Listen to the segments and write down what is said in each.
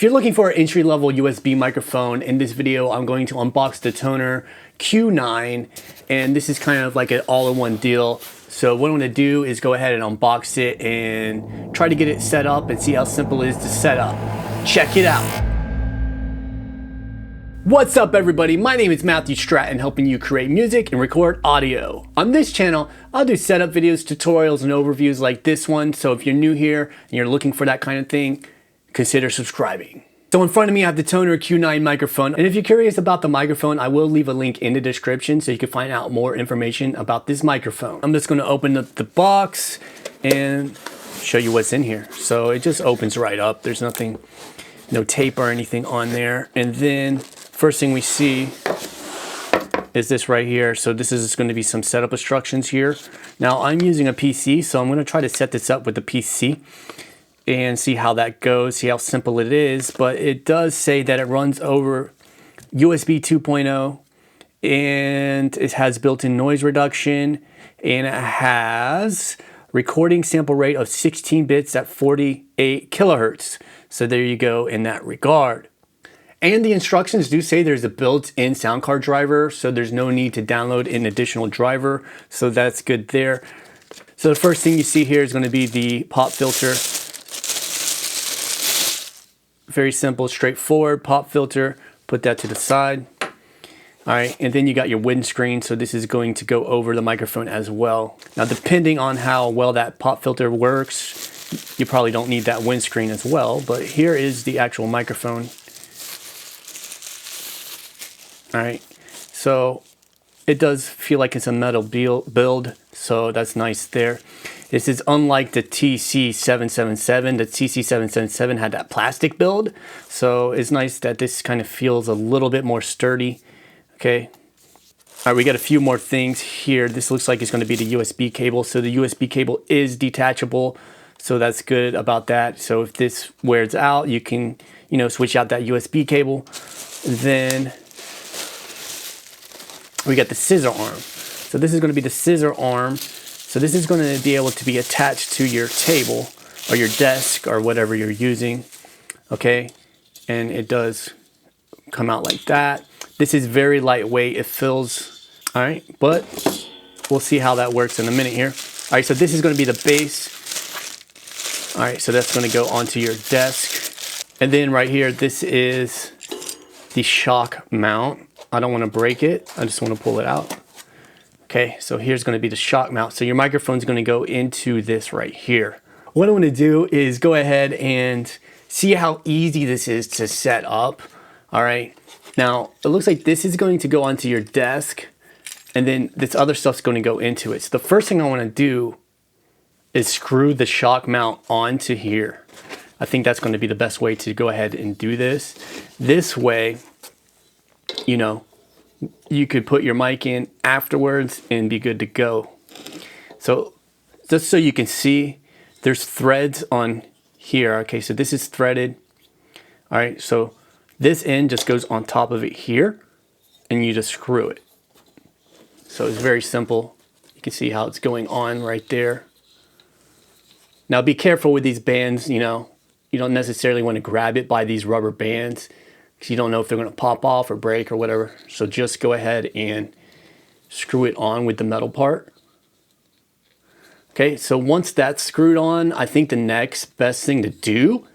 If you're looking for an entry-level USB microphone, in this video I'm going to unbox the Tonor Q9, and this is kind of like an all-in-one deal. So what I'm going to do is go ahead and unbox it and try to get it set up and see how simple it is to set up. Check it out. What's up everybody, my name is Matthew Stratton, helping you create music and record audio. On this channel, I'll do setup videos, tutorials, and overviews like this one, so if you're new here and you're looking for that kind of thing, consider subscribing. So in front of me I have the Tonor Q9 microphone, and if you're curious about the microphone, I will leave a link in the description so you can find out more information about this microphone. I'm just going to open up the box and show you what's in here. So it just opens right up, there's nothing, no tape or anything on there, and then first thing we see is this right here. So this is going to be some setup instructions here. Now I'm using a PC, so I'm going to try to set this up with the PC and see how that goes, see how simple it is. But it does say that it runs over USB 2.0 and it has built-in noise reduction, and it has recording sample rate of 16 bits at 48 kilohertz. So there you go in that regard. And the instructions do say there's a built-in sound card driver, so there's no need to download an additional driver, so that's good there. So the first thing you see here is going to be the pop filter. Very simple, straightforward pop filter. Put that to the side. All right, and then you got your windscreen, so this is going to go over the microphone as well. Now, depending on how well that pop filter works, you probably don't need that windscreen as well, but here is the actual microphone. All right, so it does feel like it's a metal build, so that's nice there. This is unlike the TC777. The TC777 had that plastic build, so it's nice that this kind of feels a little bit more sturdy. Okay, all right, we got a few more things here. This looks like it's going to be the USB cable, so the USB cable is detachable, so that's good about that. So if this wears out, you can, switch out that USB cable. Then we got the scissor arm. So this is going to be the scissor arm. So this is going to be able to be attached to your table or your desk or whatever you're using. Okay, and it does come out like that. This is very lightweight. It feels, all right, but we'll see how that works in a minute here. All right, so this is going to be the base. All right, so that's going to go onto your desk. And then right here, this is the shock mount. I don't want to break it, I just want to pull it out. Okay, so here's going to be the shock mount. So your microphone's going to go into this right here. What I want to do is go ahead and see how easy this is to set up. All right, now it looks like this is going to go onto your desk, and then this other stuff's going to go into it. So the first thing I want to do is screw the shock mount onto here. I think that's going to be the best way to go ahead and do this. This way, you could put your mic in afterwards and be good to go. So just so you can see, there's threads on here. Okay, so this is threaded. All right, so this end just goes on top of it here, and you just screw it. So it's very simple. You can see how it's going on right there. Now be careful with these bands, you don't necessarily want to grab it by these rubber bands, because you don't know if they're going to pop off or break or whatever. So just go ahead and screw it on with the metal part. Okay, so once that's screwed on, I think the next best thing to do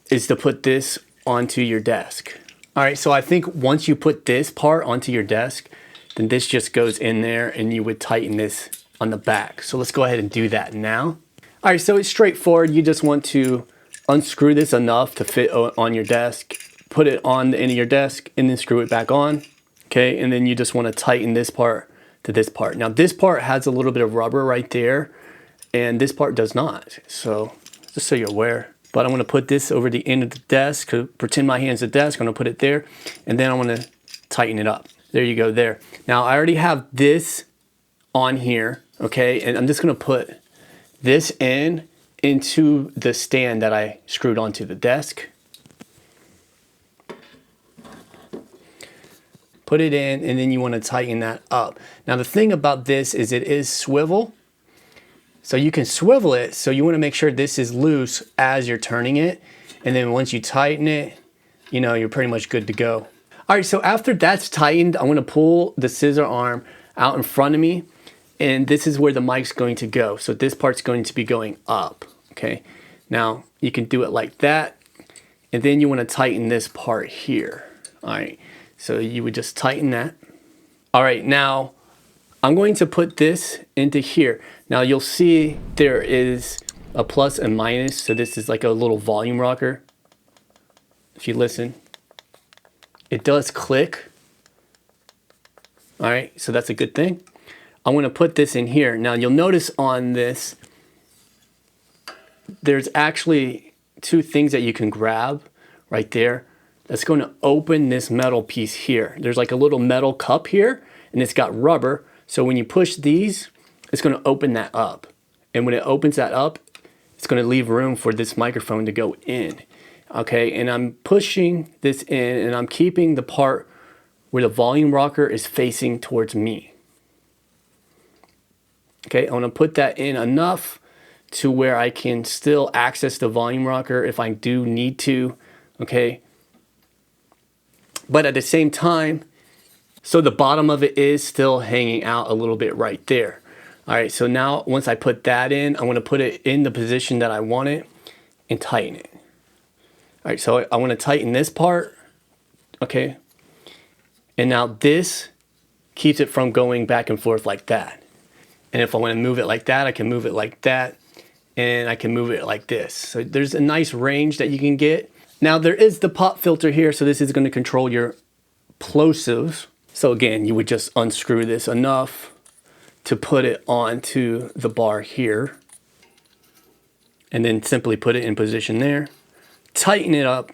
is to put this onto your desk. All right, so I think once you put this part onto your desk, then this just goes in there and you would tighten this on the back. So let's go ahead and do that now. All right, so it's straightforward. You just want to unscrew this enough to fit on your desk, put it on the end of your desk, and then screw it back on. Okay, and then you just want to tighten this part to this part. Now this part has a little bit of rubber right there, and this part does not. So just so you're aware. But I'm going to put this over the end of the desk, pretend my hand's the desk, I'm going to put it there, and then I'm going to tighten it up. There you go there. Now I already have this on here, okay, and I'm just going to put this into the stand that I screwed onto the desk. Put it in, and then you want to tighten that up. Now the thing about this is it is swivel, so you can swivel it, so you want to make sure this is loose as you're turning it, And then once you tighten it, you know, you're pretty much good to go. All right, so after that's tightened, I'm gonna pull the scissor arm out in front of me, and this is where the mic's going to go. So this part's going to be going up, okay? Now, you can do it like that, and then you wanna tighten this part here. All right, so you would just tighten that. All right, now, I'm going to put this into here. Now you'll see there is a plus and minus, so this is like a little volume rocker. If you listen, it does click. All right, so that's a good thing. I'm gonna put this in here. Now you'll notice on this, there's actually two things that you can grab right there. That's gonna open this metal piece here. There's like a little metal cup here, and it's got rubber. So when you push these, it's gonna open that up. And when it opens that up, it's gonna leave room for this microphone to go in. Okay, and I'm pushing this in, and I'm keeping the part where the volume rocker is facing towards me. Okay, I'm gonna put that in enough to where I can still access the volume rocker if I do need to, okay? But at the same time, so the bottom of it is still hanging out a little bit right there. All right, so now once I put that in, I'm gonna put it in the position that I want it and tighten it. All right, so I wanna tighten this part, okay? And now this keeps it from going back and forth like that. And if I wanna move it like that, I can move it like that, and I can move it like this. So there's a nice range that you can get. Now there is the pop filter here, so this is gonna control your plosives. So again, you would just unscrew this enough to put it onto the bar here, and then simply put it in position there. Tighten it up.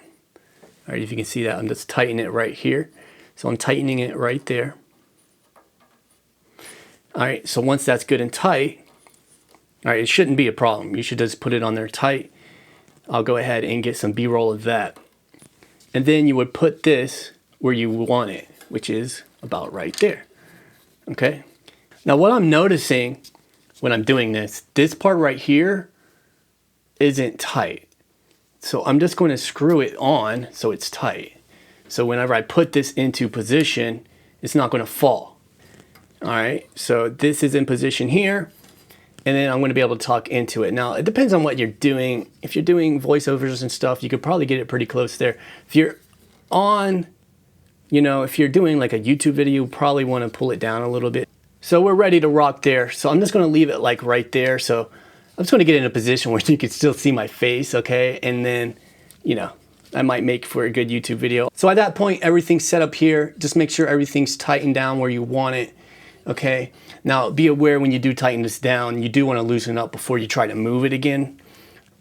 All right, if you can see that, I'm just tightening it right here. So I'm tightening it right there. All right, so once that's good and tight, all right, it shouldn't be a problem. You should just put it on there tight. I'll go ahead and get some B-roll of that. And then you would put this where you want it, which is about right there, okay? Now what I'm noticing when I'm doing this part right here isn't tight. So I'm just going to screw it on so it's tight. So whenever I put this into position, it's not going to fall. All right, so this is in position here, and then I'm going to be able to talk into it. Now, it depends on what you're doing. If you're doing voiceovers and stuff, you could probably get it pretty close there. If you're on, you know, if you're doing like a YouTube video, you probably want to pull it down a little bit. So we're ready to rock there. So I'm just going to leave it like right there. So I'm just going to get in a position where you can still see my face, okay? And then, you know, I might make for a good YouTube video. So at that point, everything's set up here. Just make sure everything's tightened down where you want it, okay? Now, be aware when you do tighten this down, you do want to loosen up before you try to move it again,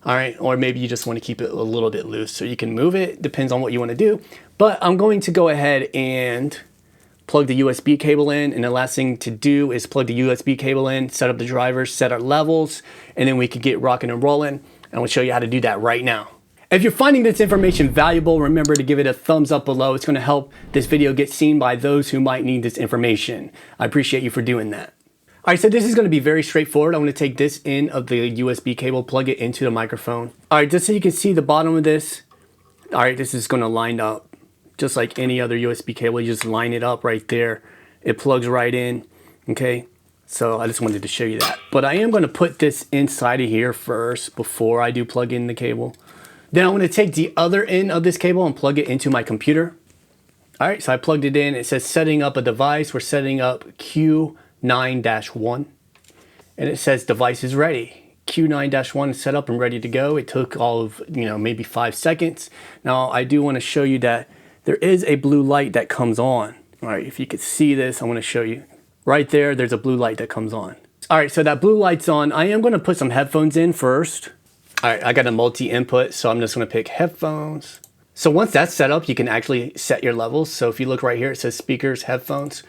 all right? Or maybe you just want to keep it a little bit loose. So you can move it, depends on what you want to do. But I'm going to go ahead and plug the USB cable in, and the last thing to do is plug the USB cable in, set up the drivers, set our levels, and then we can get rocking and rolling. And I'm gonna show you how to do that right now. If you're finding this information valuable, remember to give it a thumbs up below. It's gonna help this video get seen by those who might need this information. I appreciate you for doing that. All right, so this is gonna be very straightforward. I'm gonna take this end of the USB cable, plug it into the microphone. All right, just so you can see the bottom of this, all right, this is gonna line up just like any other USB cable. You just line it up right there. It plugs right in, okay? So I just wanted to show you that. But I am gonna put this inside of here first before I do plug in the cable. Then I'm gonna take the other end of this cable and plug it into my computer. All right, so I plugged it in. It says setting up a device. We're setting up Q9-1. And it says device is ready. Q9-1 is set up and ready to go. It took all of, you know, maybe 5 seconds. Now I do wanna show you that there is a blue light that comes on. All right, if you could see this, I wanna show you. Right there, there's a blue light that comes on. All right, so that blue light's on. I am gonna put some headphones in first. All right, I got a multi-input, so I'm just gonna pick headphones. So once that's set up, you can actually set your levels. So if you look right here, it says speakers, headphones.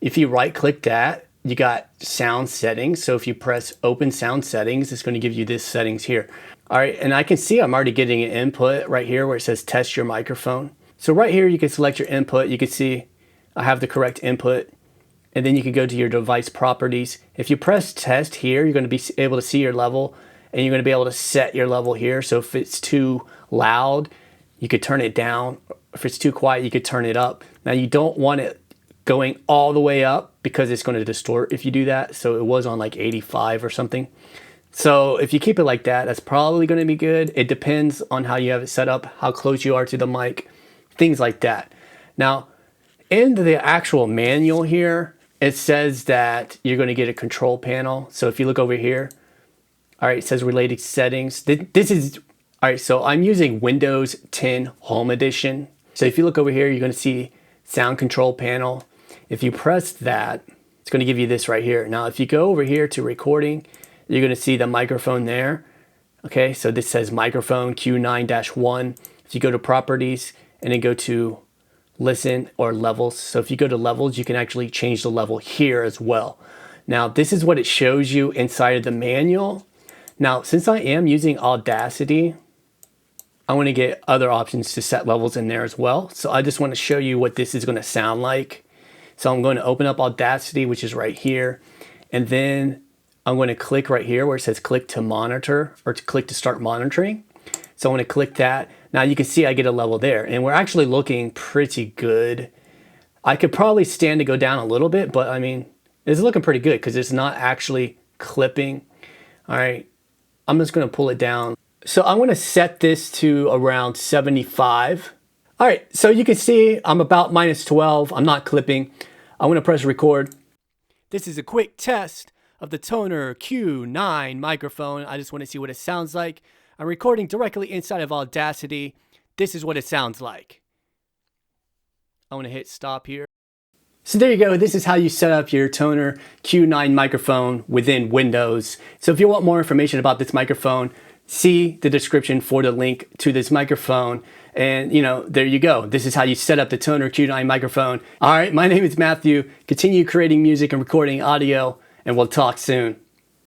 If you right-click that, you got sound settings. So if you press open sound settings, it's gonna give you this settings here. All right, and I can see I'm already getting an input right here where it says test your microphone. So right here, you can select your input. You can see I have the correct input, and then you can go to your device properties. If you press test here, you're gonna be able to see your level, and you're going to be able to set your level here. So if it's too loud, you could turn it down. If it's too quiet, you could turn it up. Now you don't want it going all the way up because it's going to distort if you do that. So it was on like 85 or something. So if you keep it like that, that's probably going to be good. It depends on how you have it set up, how close you are to the mic, things like that. Now, in the actual manual here, it says that you're going to get a control panel. So if you look over here, all right, it says related settings. This is, all right, so I'm using Windows 10 Home Edition. So if you look over here, you're going to see sound control panel. If you press that, it's going to give you this right here. Now, if you go over here to recording, you're going to see the microphone there. Okay, so this says microphone Q9-1. If you go to properties and then go to listen or levels. So if you go to levels, you can actually change the level here as well. Now, this is what it shows you inside of the manual. Now, since I am using Audacity, I want to get other options to set levels in there as well. So I just want to show you what this is going to sound like. So I'm going to open up Audacity, which is right here. And then I'm going to click right here where it says click to monitor or to click to start monitoring. So I'm going to click that. Now you can see I get a level there and we're actually looking pretty good. I could probably stand to go down a little bit, but I mean, it's looking pretty good because it's not actually clipping. All right, I'm just going to pull it down. So I'm going to set this to around 75. All right, so you can see I'm about -12. I'm not clipping. I'm going to press record. This is a quick test of the Tonor Q9 microphone. I just want to see what it sounds like. I'm recording directly inside of Audacity. This is what it sounds like. I want to hit stop here. So there you go. This is how you set up your Tonor Q9 microphone within Windows. So if you want more information about this microphone, see the description for the link to this microphone. And you know, there you go. This is how you set up the Tonor Q9 microphone. All right, my name is Matthew. Continue creating music and recording audio, and we'll talk soon.